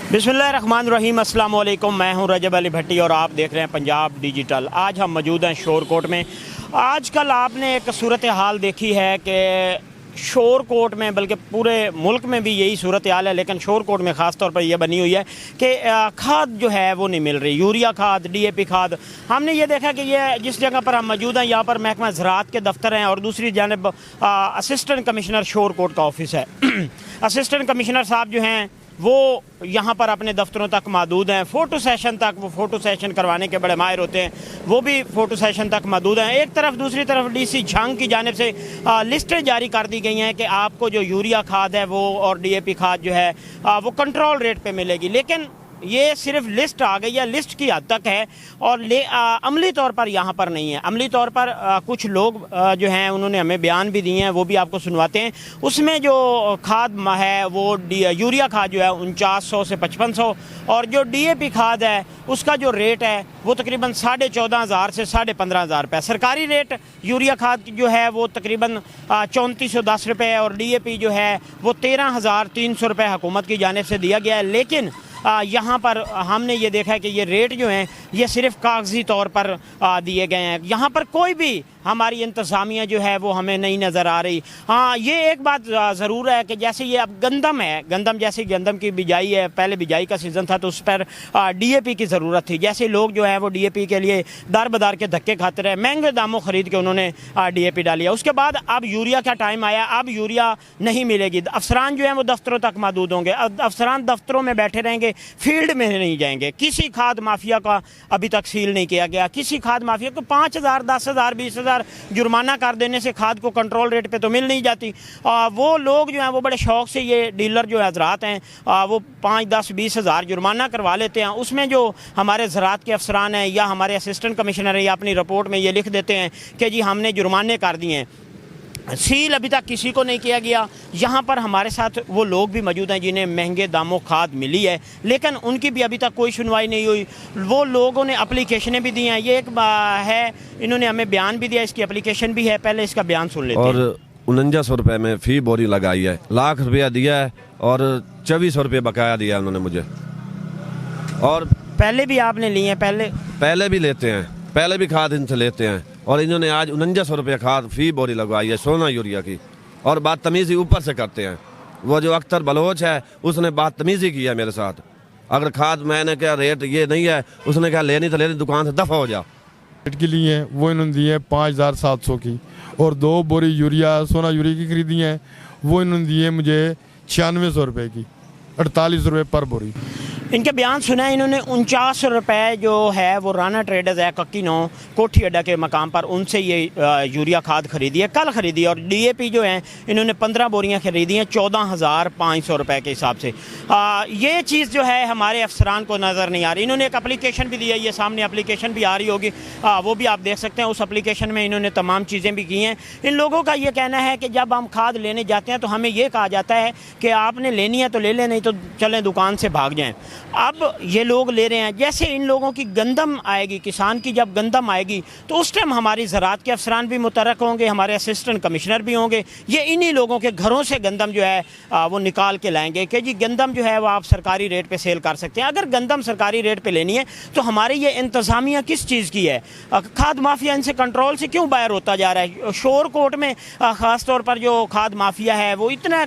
बिस्मिल्लाहिर्रहमानिर्रहीम, अस्सलाम वालेकुम। मैं हूं रजब अली भट्टी और आप देख रहे हैं पंजाब डिजिटल। आज हम मौजूद हैं शोरकोट में। आजकल आपने एक सूरत हाल देखी है कि शोरकोट में, बल्कि पूरे मुल्क में भी यही सूरत हाल है, लेकिन शोरकोट में ख़ास तौर पर यह बनी हुई है कि खाद जो है वो नहीं मिल रही। यूरिया खाद, DAP खाद। हमने ये देखा कि ये जिस जगह पर हम मौजूद हैं यहाँ पर महकमा ज़राअत के दफ्तर हैं और दूसरी जानब असिस्टेंट कमिश्नर शोरकोट का ऑफिस है। असिस्टेंट कमिश्नर साहब जो हैं वो यहाँ पर अपने दफ्तरों तक मौजूद हैं। फ़ोटो सेशन तक, वो फ़ोटो सेशन करवाने के बड़े माहिर होते हैं, वो भी फ़ोटो सेशन तक मौजूद हैं। एक तरफ, दूसरी तरफ DC झांग की जानिब से लिस्टें जारी कर दी गई हैं कि आपको जो यूरिया खाद है वो और DAP खाद जो है वो कंट्रोल रेट पे मिलेगी। लेकिन ये सिर्फ लिस्ट आ गई है, लिस्ट की हद तक है और अमली तौर पर यहाँ पर नहीं है। अमली तौर पर कुछ लोग जो हैं उन्होंने हमें बयान भी दिए हैं, वो भी आपको सुनवाते हैं। उसमें जो खाद है वो यूरिया खाद जो है 4900 से 5500 और जो DAP खाद है उसका जो रेट है वो तकरीबन 14,500 से 15,500 रुपये। सरकारी रेट यूरिया खाद जो है वो तकरीबन 3410 रुपये और DAP जो है वो 13,300 रुपये हुकूमत की जानिब से दिया गया है। लेकिन यहाँ पर हमने ये देखा है कि ये रेट जो हैं ये सिर्फ कागजी तौर पर दिए गए हैं। यहाँ पर कोई भी हमारी इंतज़ामिया जो है वो हमें नहीं नज़र आ रही। हाँ, ये एक बात ज़रूर है कि जैसे ये अब गंदम है, गंदम की बिजाई है, पहले बिजाई का सीज़न था तो उस पर DAP की ज़रूरत थी। जैसे लोग जो हैं वो DAP के लिए दर बदर के धक्के खाते रहे, महंगे दामों ख़रीद के उन्होंने DAP डाली है। उसके बाद अब यूरिया का टाइम आया, अब यूरिया नहीं मिलेगी। अफसरान जो हैं वो दफ्तरों तक मौजूद होंगे, अफसरान दफ्तरों में बैठे रहेंगे, फील्ड में नहीं जाएंगे। किसी खाद माफिया का अभी तक सील नहीं किया गया। किसी खाद माफिया को 5,000, 10,000, 20,000 जुर्माना कर देने से खाद को कंट्रोल रेट पे तो मिल नहीं जाती। वो लोग जो हैं वो बड़े शौक़ से, ये डीलर जो हजरात हैं वो 5, 10, 20,000 जुर्माना करवा लेते हैं। उसमें जो हमारे ज़राअत के अफसरान हैं या हमारे असिस्टेंट कमिश्नर हैं या अपनी रिपोर्ट में ये लिख देते हैं कि जी हमने जुर्माने कर दिए हैं। सील अभी तक किसी को नहीं किया गया। यहाँ पर हमारे साथ वो लोग भी मौजूद हैं जिन्हें महंगे दामों खाद मिली है, लेकिन उनकी भी अभी तक कोई सुनवाई नहीं हुई। वो लोगों ने एप्लीकेशनें भी दी हैं। ये एक है, इन्होंने हमें बयान भी दिया, इसकी एप्लीकेशन भी है। पहले इसका बयान सुन लेते हैं। और 4900 रुपये में फ़ी बोरी लगाई है, लाख रुपया दिया है और 2400 रुपये बकाया दिया है उन्होंने मुझे। और पहले भी आपने लिए हैं? पहले भी लेते हैं, पहले भी खाद इनसे लेते हैं और इन्होंने आज 4900 रुपये खाद फ़ी बोरी लगवाई है सोना यूरिया की। और बदतमीज़ी ऊपर से करते हैं। वो जो अख्तर बलोच है उसने बदतमीज़ी की है मेरे साथ। अगर खाद मैंने क्या रेट ये नहीं है, उसने क्या लेनी तो लेनी, दुकान से दफ़ा हो जा। रेट के लिए वो इन्होंने दिए हैं 5,700 की और 2 बोरी यूरिया, सोना यूरिया की खरीदी है, वो इन्होंने दिए मुझे 9600 रुपये की, 48 रुपये पर बोरी। इनके बयान सुना है इन्होंने। 49 रुपये जो है वो राना ट्रेडर्स है कक्की 9 कोठी अड्डा के मकाम पर, उनसे ये यूरिया खाद खरीदी है, कल खरीदी है। और DAP जो है इन्होंने 15 बोरियां खरीदी हैं 14,500 रुपये के हिसाब से। ये चीज़ जो है हमारे अफसरान को नज़र नहीं आ रही। इन्होंने एक एप्लीकेशन भी दी है, ये सामने एप्लीकेशन भी आ रही होगी, वो भी आप देख सकते हैं। उस एप्लीकेशन में इन्होंने तमाम चीज़ें भी की हैं। इन लोगों का ये कहना है कि जब हम खाद लेने जाते हैं तो हमें ये कहा जाता है कि आपने लेनी है तो ले लें, नहीं तो चलें दुकान से भाग जाएँ। अब ये लोग ले रहे हैं। जैसे इन लोगों की गंदम आएगी, किसान की जब गंदम आएगी तो उस टाइम हमारी ज़राअत के अफसरान भी मुतरक होंगे, हमारे असिस्टेंट कमिश्नर भी होंगे। ये इन्हीं लोगों के घरों से गंदम जो है वो निकाल के लाएंगे कि जी गंदम जो है वो आप सरकारी रेट पे सेल कर सकते हैं। अगर गंदम सरकारी रेट पे लेनी है तो हमारी ये इंतज़ामिया किस चीज़ की है? खाद माफिया इनसे कंट्रोल से क्यों बाहर होता जा रहा है? शोरकोट में ख़ास तौर पर जो खाद माफिया है वो इतना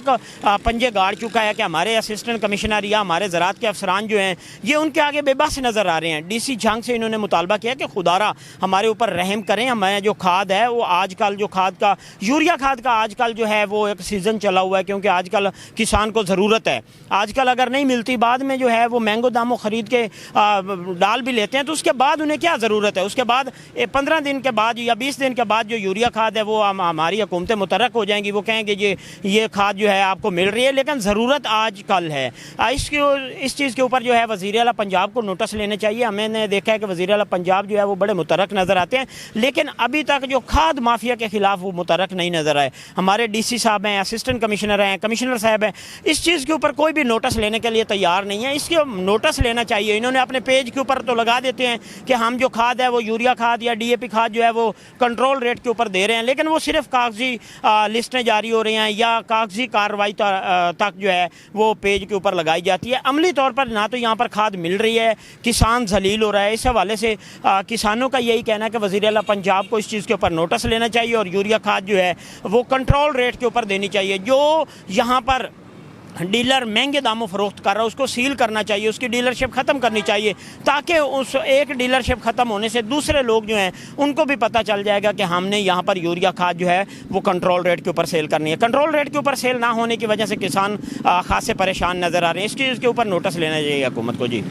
पंजे गाड़ चुका है कि हमारे असिस्टेंट कमिश्नर या हमारे ज़राअत के अफसरान जो हैं ये उनके आगे बेबस नज़र आ रहे हैं। DC झांग से इन्होंने मुतालबा किया कि खुदारा हमारे ऊपर रहम करें। हमें जो खाद है वो आजकल जो खाद का, यूरिया खाद का आजकल जो है वो एक सीज़न चला हुआ है, क्योंकि आजकल किसान को ज़रूरत है। आजकल अगर नहीं मिलती, बाद में जो है वो महंगो दामों ख़रीद के डाल भी लेते हैं, तो उसके बाद उन्हें क्या ज़रूरत है? उसके बाद 15 दिन के बाद या 20 दिन के बाद जो यूरिया खाद है वो हमारी हुकूमतें मुतरक हो जाएंगी, वो कहेंगे ये खाद जो है आपको मिल रही है, लेकिन ज़रूरत आज कल है। इस चीज़ के ऊपर जो है वज़ीर आला पंजाब को नोटिस लेने चाहिए। हमने देखा है कि वज़ीर आला पंजाब जो है वो बड़े मुतरक नज़र आते हैं, लेकिन अभी तक जो खाद माफिया के ख़िलाफ़ वो मुतरक नहीं नज़र आए। हमारे DC साहब हैं, असिस्टेंट कमिश्नर हैं, कमिश्नर साहब हैं, इस चीज़ के ऊपर कोई भी नोटिस लेने के लिए तैयार नहीं है। इसके नोटिस लेना चाहिए। इन्होंने अपने पेज के ऊपर तो लगा देते हैं कि हम जो खाद है वो यूरिया खाद या DAP खाद जो है वो कंट्रोल रेट के ऊपर दे रहे हैं, लेकिन वो सिर्फ कागजी लिस्टें जारी हो रही हैं या कागजी कार्रवाई तक जो है वो पेज के ऊपर लगाई जाती है। अमली तौर पर ना तो यहाँ पर खाद मिल रही है, किसान जलील हो रहा है। इस हवाले से किसानों का यही कहना है कि वज़ीर आला पंजाब को इस चीज़ के ऊपर नोटिस लेना चाहिए और यूरिया खाद जो है वो कंट्रोल रेट के ऊपर देनी चाहिए। जो यहाँ पर डीलर महंगे दामों फरोख्त कर रहा है उसको सील करना चाहिए, उसकी डीलरशिप ख़त्म करनी चाहिए, ताकि उस एक डीलरशिप ख़त्म होने से दूसरे लोग जो हैं उनको भी पता चल जाएगा कि हमने यहाँ पर यूरिया खाद जो है वो कंट्रोल रेट के ऊपर सेल करनी है। कंट्रोल रेट के ऊपर सेल ना होने की वजह से किसान खासे परेशान नज़र आ रहे हैं। इस चीज़ के ऊपर नोटिस लेना चाहिए हुकूमत को। जी।